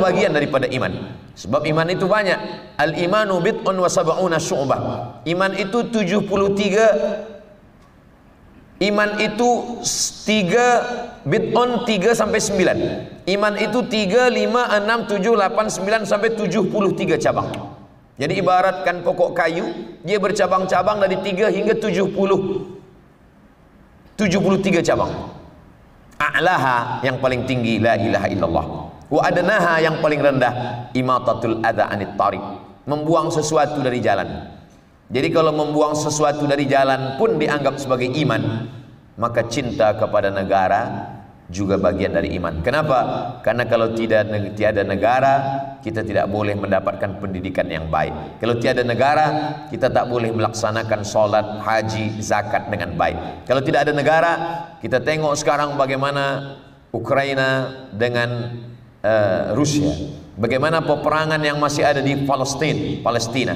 bagian daripada iman. Sebab iman itu banyak. Al-imanu bid'un wa sab'una syu'bah. Iman itu 73. Iman itu 3 bid'un 3 sampai 9. Iman itu 3, 5, 6, 7, 8, 9 sampai 73 cabang. Jadi ibaratkan pokok kayu, dia bercabang-cabang dari 3 hingga 73 cabang. A'laha yang paling tinggi la ilaha illallah. Wa adnaha yang paling rendah imatatul adza anit tariq, membuang sesuatu dari jalan. Jadi kalau membuang sesuatu dari jalan pun dianggap sebagai iman, maka cinta kepada negara juga bagian dari iman. Kenapa? Karena kalau tiada negara, kita tidak boleh mendapatkan pendidikan yang baik. Kalau tiada negara, kita tak boleh melaksanakan sholat, haji, zakat dengan baik. Kalau tidak ada negara, kita tengok sekarang bagaimana Ukraina dengan Rusia, bagaimana peperangan yang masih ada di Palestina.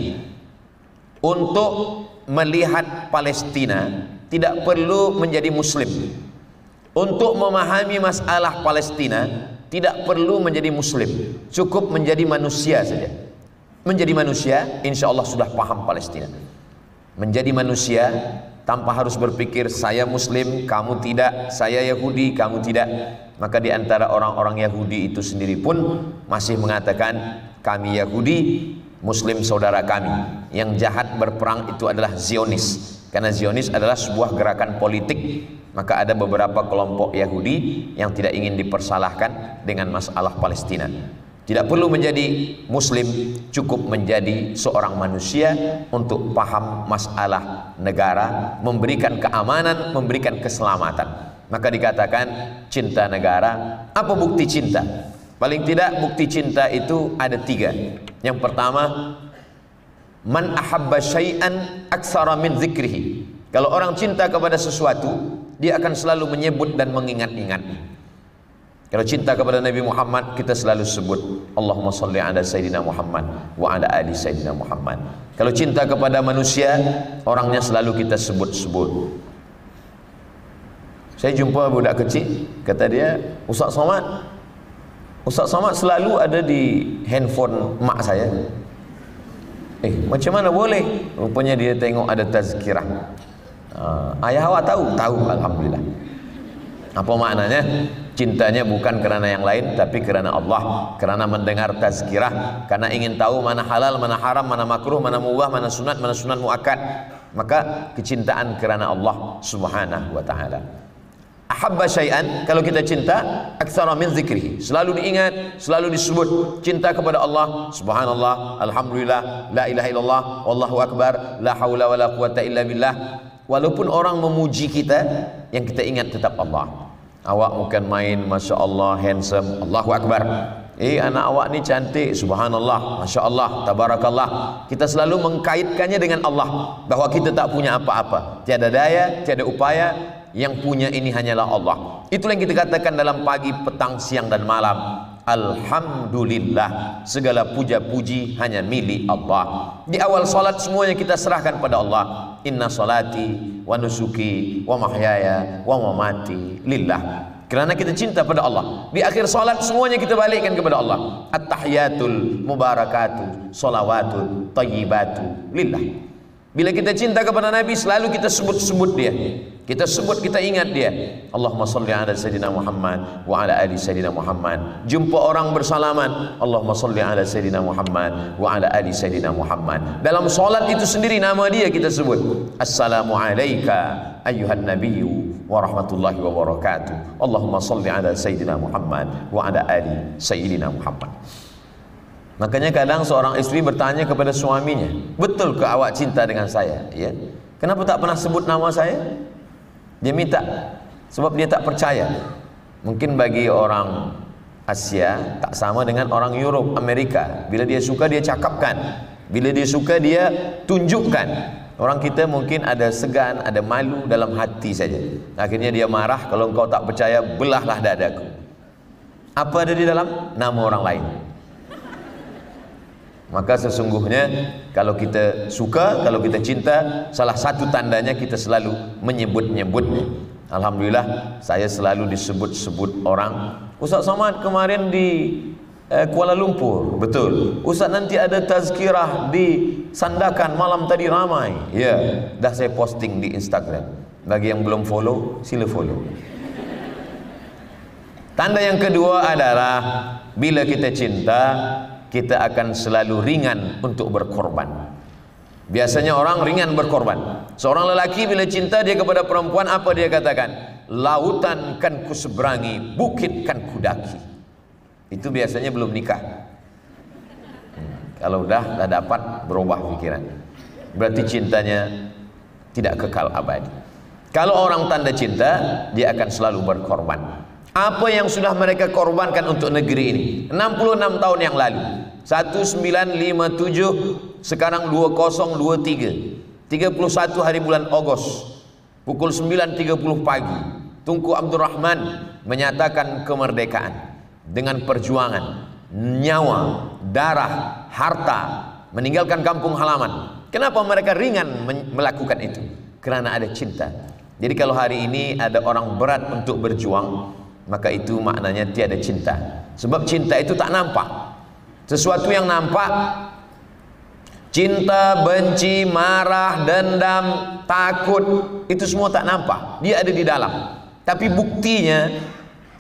Untuk melihat Palestina tidak perlu menjadi muslim. Untuk memahami masalah Palestina tidak perlu menjadi muslim, cukup menjadi manusia saja. Menjadi manusia, insya Allah sudah paham Palestina. Menjadi manusia tanpa harus berpikir saya muslim, kamu tidak, saya Yahudi, kamu tidak. Maka di antara orang-orang Yahudi itu sendiri pun masih mengatakan kami Yahudi, Muslim saudara kami. Yang jahat berperang itu adalah Zionis, karena Zionis adalah sebuah gerakan politik. Maka ada beberapa kelompok Yahudi yang tidak ingin dipersalahkan dengan masalah Palestina. Tidak perlu menjadi muslim, cukup menjadi seorang manusia untuk paham masalah negara, memberikan keamanan, memberikan keselamatan. Maka dikatakan cinta negara. Apa bukti cinta? Paling tidak bukti cinta itu ada 3. Yang pertama, man ahabba syai'an aksara min zikrihi. Kalau orang cinta kepada sesuatu, dia akan selalu menyebut dan mengingat-ingat. Kalau cinta kepada Nabi Muhammad, kita selalu sebut Allahumma salli ala Sayyidina Muhammad wa ala ali Sayyidina Muhammad. Kalau cinta kepada manusia, orangnya selalu kita sebut-sebut. Saya jumpa budak kecil, kata dia, Ustaz Somad selalu ada di handphone mak saya. Macam mana boleh? Rupanya dia tengok ada tazkirah. Ayah awak tahu? Tahu, alhamdulillah. Apa maknanya? Cintanya bukan kerana yang lain, tapi kerana Allah, kerana mendengar tazkirah, karena ingin tahu mana halal, mana haram, mana makruh, mana mubah, mana sunat muakkad. Maka kecintaan kerana Allah Subhanahu wa ta'ala. Ahabba syai'an, kalau kita cinta, aktsara min zikrihi, selalu diingat, selalu disebut. Cinta kepada Allah, subhanallah, alhamdulillah, la ilaha illallah, wallahu akbar, la haula wala quwata illa billah. Walaupun orang memuji kita, yang kita ingat tetap Allah. Awak bukan main, masya Allah, handsome, Allahu akbar. Anak awak ni cantik, subhanallah, masya Allah, tabarakallah. Kita selalu mengkaitkannya dengan Allah, bahwa kita tak punya apa-apa, tiada daya, tiada upaya. Yang punya ini hanyalah Allah. Itulah yang kita katakan dalam pagi, petang, siang dan malam. Alhamdulillah, segala puja-puji hanya milik Allah. Di awal salat semuanya kita serahkan pada Allah. Inna salati wa nusuki wa mahyaya wa mamati lillah. Kerana kita cinta pada Allah. Di akhir salat semuanya kita balikkan kepada Allah. At-tahiyatul mubarakatuh salawatul tayyibatu lillah. Bila kita cinta kepada Nabi, selalu kita sebut-sebut dia. Kita sebut, kita ingat dia. Allahumma salli ala Sayyidina Muhammad wa ala ali Sayyidina Muhammad. Jumpa orang bersalaman, Allahumma salli ala Sayyidina Muhammad wa ala ali Sayyidina Muhammad. Dalam solat itu sendiri nama dia kita sebut. Assalamu alayka ayyuhan nabiyyu wa rahmatullahi wa barakatuh. Allahumma salli ala Sayyidina Muhammad wa ala ali Sayyidina Muhammad. Makanya kadang seorang istri bertanya kepada suaminya, betul ke awak cinta dengan saya? Ya. Kenapa tak pernah sebut nama saya? Dia minta, sebab dia tak percaya. Mungkin bagi orang Asia tak sama dengan orang Europe, Amerika. Bila dia suka dia cakapkan, bila dia suka dia tunjukkan. Orang kita mungkin ada segan, ada malu dalam hati saja. Akhirnya dia marah, kalau engkau tak percaya, belahlah dadaku. Apa ada di dalam? Nama orang lain. Maka sesungguhnya kalau kita suka, kalau kita cinta, salah satu tandanya kita selalu menyebut-nyebutnya. Alhamdulillah, saya selalu disebut-sebut orang. Ustaz Somad kemarin di Kuala Lumpur, betul. Ustaz, nanti ada tazkirah di Sandakan malam tadi ramai. Ya, dah saya posting di Instagram. Bagi yang belum follow, sila follow. Tanda yang kedua adalah bila kita cinta, kita akan selalu ringan untuk berkorban. Biasanya orang ringan berkorban. Seorang lelaki bila cinta dia kepada perempuan, apa dia katakan? Lautan kan ku seberangi, bukit kan ku daki. Itu biasanya belum nikah. Kalau dah dapat, berubah pikiran. Berarti cintanya tidak kekal abadi. Kalau orang tanda cinta, dia akan selalu berkorban. Apa yang sudah mereka korbankan untuk negeri ini 66 tahun yang lalu, 1957, sekarang 2023, 31 hari bulan Ogos, pukul 9.30 pagi, Tunku Abdul Rahman menyatakan kemerdekaan dengan perjuangan, nyawa, darah, harta, meninggalkan kampung halaman. Kenapa mereka ringan melakukan itu? Karena ada cinta. Jadi kalau hari ini ada orang berat untuk berjuang, maka itu maknanya tiada cinta. Sebab cinta itu tak nampak. Sesuatu yang nampak, cinta, benci, marah, dendam, takut, itu semua tak nampak. Dia ada di dalam. Tapi buktinya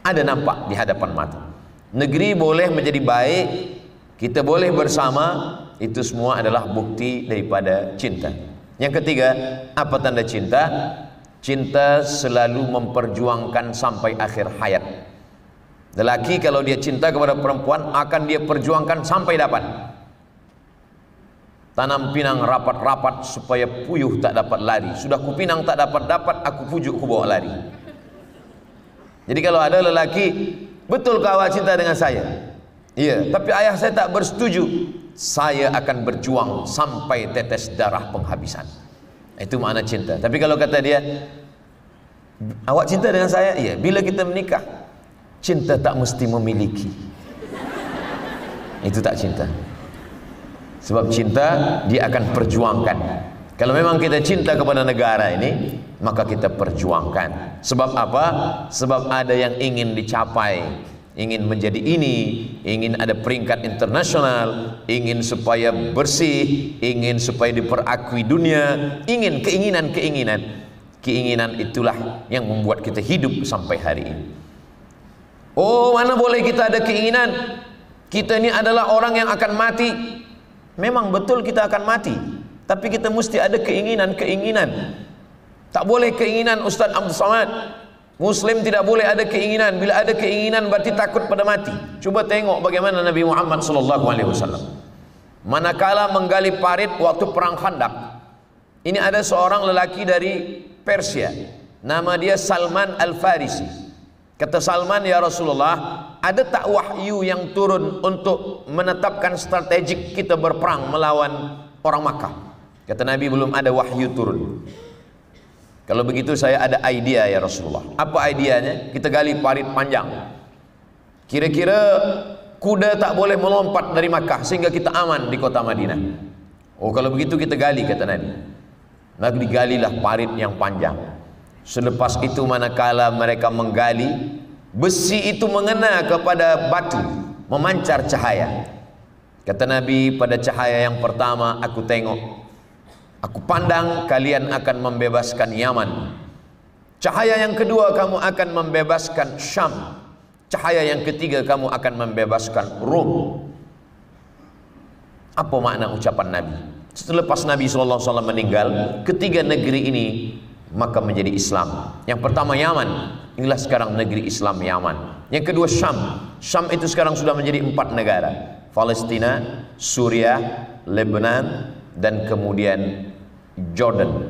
ada nampak di hadapan mata. Negeri boleh menjadi baik, kita boleh bersama, itu semua adalah bukti daripada cinta. Yang ketiga, apa tanda cinta? Cinta selalu memperjuangkan sampai akhir hayat. Lelaki kalau dia cinta kepada perempuan, akan dia perjuangkan sampai dapat. Tanam pinang rapat-rapat supaya puyuh tak dapat lari. Sudah ku pinang tak dapat-dapat, aku pujuk ku bawa lari. Jadi kalau ada lelaki, betul kau awak cinta dengan saya? Iya, tapi ayah saya tak bersetuju. Saya akan berjuang sampai tetes darah penghabisan. Itu makna cinta. Tapi kalau kata dia, awak cinta dengan saya? Iya, bila kita menikah, cinta tak mesti memiliki. Itu tak cinta. Sebab cinta dia akan perjuangkan. Kalau memang kita cinta kepada negara ini, maka kita perjuangkan. Sebab apa? Sebab ada yang ingin dicapai, ingin menjadi ini, ingin ada peringkat internasional, ingin supaya bersih, ingin supaya diperakui dunia, ingin keinginan itulah yang membuat kita hidup sampai hari ini. Oh, mana boleh kita ada keinginan? Kita ini adalah orang yang akan mati. Memang betul kita akan mati, tapi kita mesti ada keinginan. Tak boleh keinginan Ustaz Abdul Samad. Muslim tidak boleh ada keinginan. Bila ada keinginan berarti takut pada mati. Coba tengok bagaimana Nabi Muhammad SAW. Manakala menggali parit waktu perang Khandaq, ini ada seorang lelaki dari Persia, nama dia Salman Al-Farisi. Kata Salman, ya Rasulullah, ada tak wahyu yang turun untuk menetapkan strategik kita berperang melawan orang Makkah? Kata Nabi, belum ada wahyu turun. Kalau begitu saya ada idea ya Rasulullah. Apa ideanya? Kita gali parit panjang. Kira-kira kuda tak boleh melompat dari Makkah sehingga kita aman di kota Madinah. Oh, kalau begitu kita gali, kata Nabi. Lalu digalilah parit yang panjang. Selepas itu manakala mereka menggali, besi itu mengena kepada batu, memancar cahaya. Kata Nabi, pada cahaya yang pertama aku tengok, aku pandang kalian akan membebaskan Yaman. Cahaya yang kedua kamu akan membebaskan Syam. Cahaya yang ketiga kamu akan membebaskan Rum. Apa makna ucapan Nabi? Selepas Nabi SAW meninggal, ketiga negeri ini maka menjadi Islam. Yang pertama Yaman, inilah sekarang negeri Islam Yaman. Yang kedua Syam. Syam itu sekarang sudah menjadi 4 negara. Palestina, Suriah, Lebanon, dan kemudian Jordan.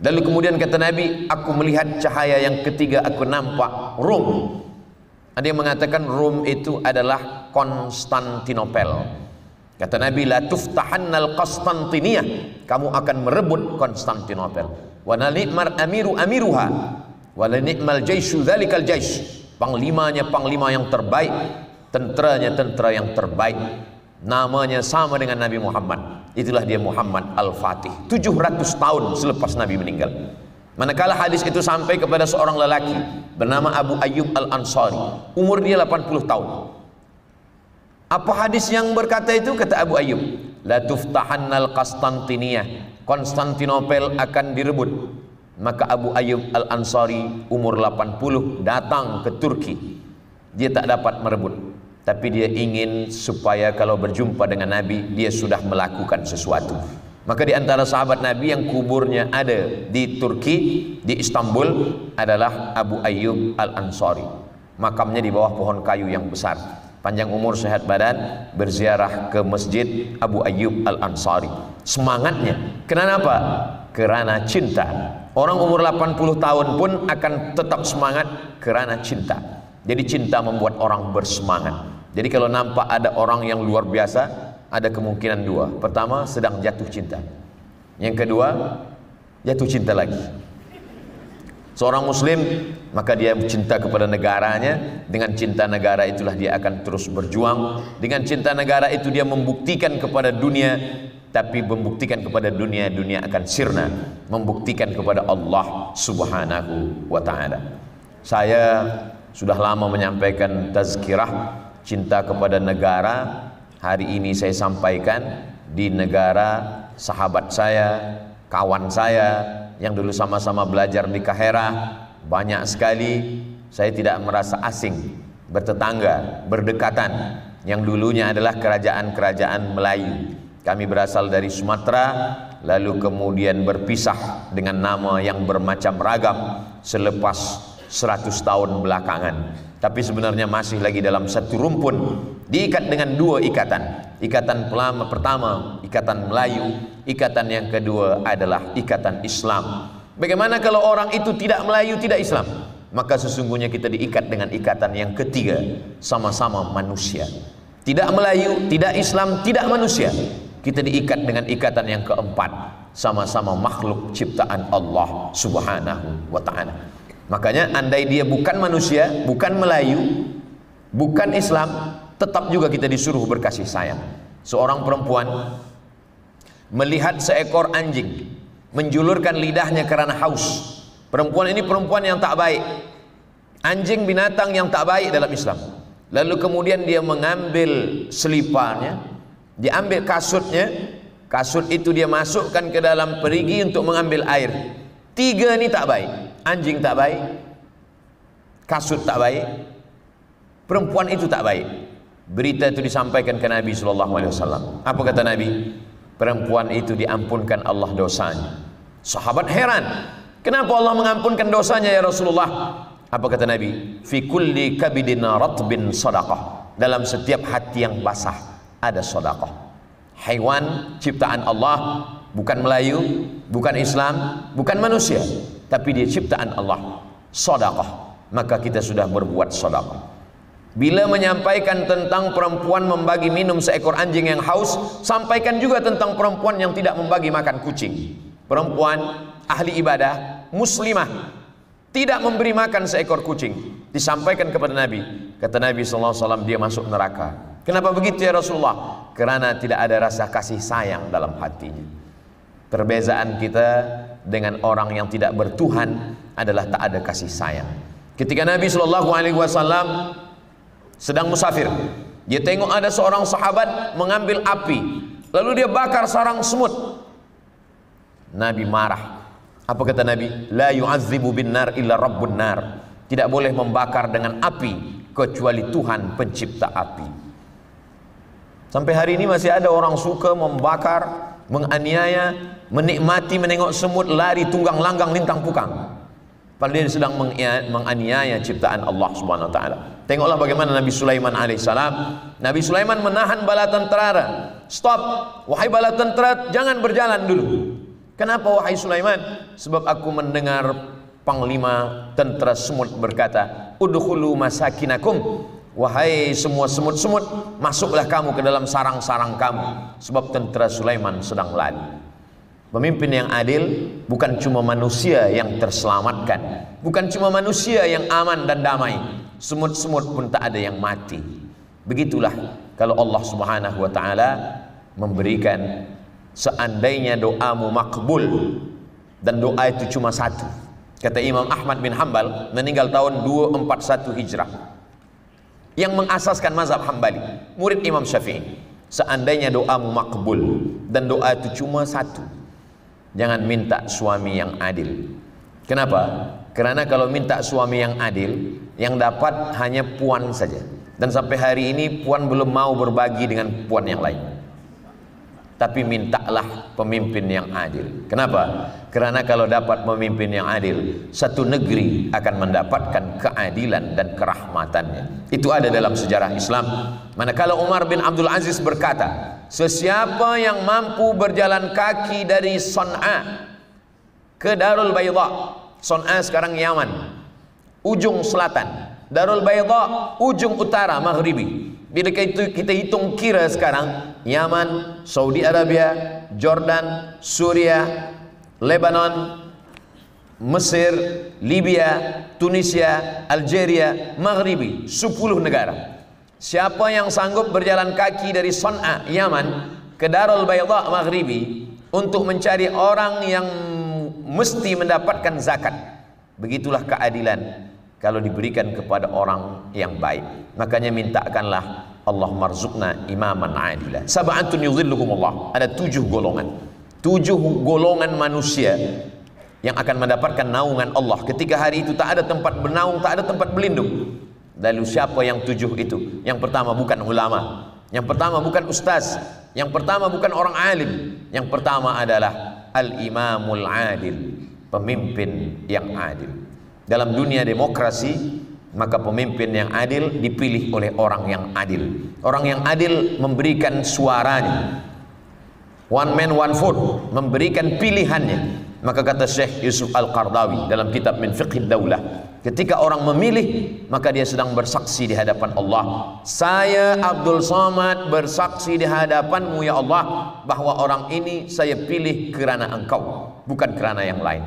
Lalu kemudian kata Nabi, aku melihat cahaya yang ketiga, aku nampak Rum. Ada yang mengatakan Rum itu adalah Konstantinopel. Kata Nabi, la tuftahannal Konstantiniyah, kamu akan merebut Konstantinopel. Wa ni'mal amiru amiruha wa la ni'mal jaisyu dzalikal jais. Panglimanya panglima yang terbaik, tenteranya tentera yang terbaik. Namanya sama dengan Nabi Muhammad. Itulah dia Muhammad Al-Fatih. 700 tahun selepas Nabi meninggal. Manakala hadis itu sampai kepada seorang lelaki bernama Abu Ayyub Al-Ansari, umur dia 80 tahun. Apa hadis yang berkata itu? Kata Abu Ayyub, la tuftahannal Konstantiniyah, Konstantinopel akan direbut. Maka Abu Ayyub Al-Ansari umur 80 datang ke Turki. Dia tak dapat merebut, tapi dia ingin supaya kalau berjumpa dengan Nabi dia sudah melakukan sesuatu. Maka di antara sahabat Nabi yang kuburnya ada di Turki, di Istanbul, adalah Abu Ayyub Al-Ansari. Makamnya di bawah pohon kayu yang besar. Panjang umur, sehat badan, berziarah ke masjid Abu Ayyub Al-Ansari. Semangatnya, kenapa? Kerana cinta. Orang umur 80 tahun pun akan tetap semangat kerana cinta. Jadi cinta membuat orang bersemangat. Jadi kalau nampak ada orang yang luar biasa, ada kemungkinan dua. Pertama, sedang jatuh cinta. Yang kedua, jatuh cinta lagi. Seorang muslim, maka dia cinta kepada negaranya. Dengan cinta negara itulah dia akan terus berjuang. Dengan cinta negara itu dia membuktikan kepada dunia. Tapi membuktikan kepada dunia, dunia akan sirna. Membuktikan kepada Allah subhanahu wa ta'ala. Saya sudah lama menyampaikan tazkirah cinta kepada negara. Hari ini saya sampaikan di negara sahabat saya, kawan saya yang dulu sama-sama belajar di Kahera. Banyak sekali saya tidak merasa asing, bertetangga, berdekatan. Yang dulunya adalah kerajaan-kerajaan Melayu. Kami berasal dari Sumatera, lalu kemudian berpisah dengan nama yang bermacam ragam selepas 100 tahun belakangan. Tapi sebenarnya masih lagi dalam satu rumpun, diikat dengan dua ikatan. Ikatan pertama, ikatan Melayu. Ikatan yang kedua adalah ikatan Islam. Bagaimana kalau orang itu tidak Melayu, tidak Islam? Maka sesungguhnya kita diikat dengan ikatan yang ketiga, sama-sama manusia. Tidak Melayu, tidak Islam, tidak manusia. Kita diikat dengan ikatan yang keempat, sama-sama makhluk ciptaan Allah subhanahu wa ta'ala. Makanya andai dia bukan manusia, bukan Melayu, bukan Islam, tetap juga kita disuruh berkasih sayang. Seorang perempuan melihat seekor anjing menjulurkan lidahnya karena haus. Perempuan ini perempuan yang tak baik. Anjing binatang yang tak baik dalam Islam. Lalu kemudian dia mengambil seliparnya, diambil kasutnya, kasut itu dia masukkan ke dalam perigi untuk mengambil air. Tiga ini tak baik. Anjing tak baik, kasut tak baik, perempuan itu tak baik. Berita itu disampaikan ke Nabi SAW. Apa kata Nabi? Perempuan itu diampunkan Allah dosanya. Sahabat heran, kenapa Allah mengampunkan dosanya ya Rasulullah? Apa kata Nabi? Fi kulli kabidin ratbin sadaqah. Dalam setiap hati yang basah ada sedekah. Haiwan ciptaan Allah, bukan Melayu, bukan Islam, bukan manusia, tapi dia ciptaan Allah. Sedekah, maka kita sudah berbuat sedekah. Bila menyampaikan tentang perempuan membagi minum seekor anjing yang haus, sampaikan juga tentang perempuan yang tidak membagi makan kucing. Perempuan ahli ibadah, muslimah, tidak memberi makan seekor kucing. Disampaikan kepada Nabi. Kata Nabi SAW, dia masuk neraka. Kenapa begitu ya Rasulullah? Karena tidak ada rasa kasih sayang dalam hatinya. Perbezaan kita dengan orang yang tidak bertuhan adalah tak ada kasih sayang. Ketika Nabi SAW sedang musafir, dia tengok ada seorang sahabat mengambil api, lalu dia bakar sarang semut. Nabi marah. Apa kata Nabi? La yu'azzibu bin nar illa rabbun nar. Tidak boleh membakar dengan api kecuali Tuhan pencipta api. Sampai hari ini masih ada orang suka membakar, menganiaya, menikmati menengok semut lari tunggang langgang lintang pukang. Padahal dia sedang menganiaya ciptaan Allah Subhanahu wa taala. Tengoklah bagaimana Nabi Sulaiman alaihissalam. Nabi Sulaiman menahan bala tentara. Stop, wahai bala tentara, jangan berjalan dulu. Kenapa wahai Sulaiman? Sebab aku mendengar panglima tentara semut berkata, udkhulu masakinakum. Wahai semua semut-semut, masuklah kamu ke dalam sarang-sarang kamu. Sebab tentara Sulaiman sedang lari. Pemimpin yang adil bukan cuma manusia yang terselamatkan, bukan cuma manusia yang aman dan damai, semut-semut pun tak ada yang mati. Begitulah kalau Allah Subhanahu wa taala memberikan, seandainya doamu makbul, dan doa itu cuma satu. Kata Imam Ahmad bin Hanbal, meninggal tahun 241 Hijrah. yang mengasaskan mazhab Hambali, murid Imam Syafi'i. Seandainya doamu makbul, dan doa itu cuma satu, jangan minta suami yang adil. Kenapa? Karena kalau minta suami yang adil, yang dapat hanya puan saja. Dan sampai hari ini puan belum mau berbagi dengan puan yang lain. Tapi mintalah pemimpin yang adil. Kenapa? Karena kalau dapat pemimpin yang adil, satu negeri akan mendapatkan keadilan dan kerahmatannya. Itu ada dalam sejarah Islam. Manakala Umar bin Abdul Aziz berkata, sesiapa yang mampu berjalan kaki dari Son'a ke Darul Bayda, Son'a sekarang Yaman, ujung selatan, Darul Bayda ujung utara maghribi. Bila kita hitung kira sekarang, Yaman, Saudi Arabia, Jordan, Suria, Lebanon, Mesir, Libya, Tunisia, Algeria, Maghribi, 10 negara. Siapa yang sanggup berjalan kaki dari Son'a, Yaman, ke Darul Bayda Maghribi untuk mencari orang yang mesti mendapatkan zakat, begitulah keadilan kalau diberikan kepada orang yang baik. Makanya mintakanlah, Allah marzuqna imaman adila. Sab'atun yudhilluhumullah. Ada 7 golongan, 7 golongan manusia yang akan mendapatkan naungan Allah. Ketika hari itu tak ada tempat bernaung, tak ada tempat berlindung. Lalu siapa yang 7 itu? Yang pertama bukan ulama, yang pertama bukan ustaz, yang pertama bukan orang alim, yang pertama adalah al-imamul adil, pemimpin yang adil. Dalam dunia demokrasi, maka pemimpin yang adil dipilih oleh orang yang adil. Orang yang adil memberikan suaranya, one man one vote, memberikan pilihannya. Maka kata Syekh Yusuf Al-Qardawi dalam kitab Min Fiqhid Daulah, ketika orang memilih, maka dia sedang bersaksi di hadapan Allah. Saya Abdul Somad bersaksi di hadapanmu ya Allah, bahwa orang ini saya pilih kerana engkau, bukan kerana yang lain.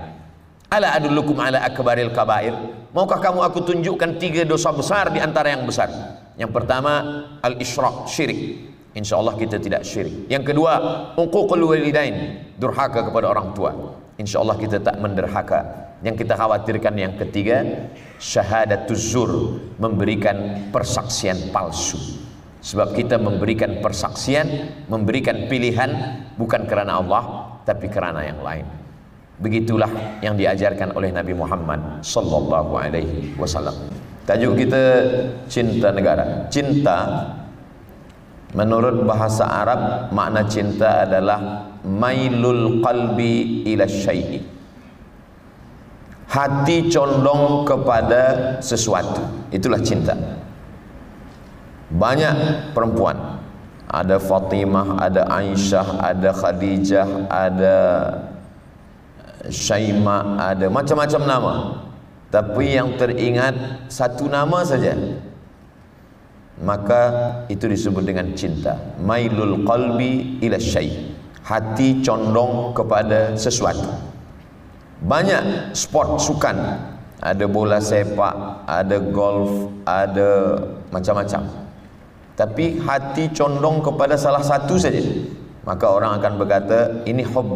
Ala adullukum ala akbaril kabair. Maukah kamu aku tunjukkan 3 dosa besar di antara yang besar? Yang pertama, al-isyrak, syirik. Insyaallah kita tidak syirik. Yang kedua, uququl walidain, durhaka kepada orang tua. Insyaallah kita tak menderhaka. Yang kita khawatirkan yang ketiga, syahadatuz zur, memberikan persaksian palsu. Sebab kita memberikan persaksian, memberikan pilihan bukan kerana Allah, tapi kerana yang lain. Begitulah yang diajarkan oleh Nabi Muhammad sallallahu alaihi wasallam. Tajuk kita cinta negara. Cinta menurut bahasa Arab, makna cinta adalah mailul qalbi ila syai'i. Hati condong kepada sesuatu. Itulah cinta. Banyak perempuan, ada Fatimah, ada Aisyah, ada Khadijah, ada Syaima, ada macam-macam nama, tapi yang teringat satu nama saja, maka itu disebut dengan cinta. Mailul qalbi ila syai', hati condong kepada sesuatu. Banyak sport sukan, ada bola sepak, ada golf, ada macam-macam, tapi hati condong kepada salah satu saja, maka orang akan berkata ini hobi.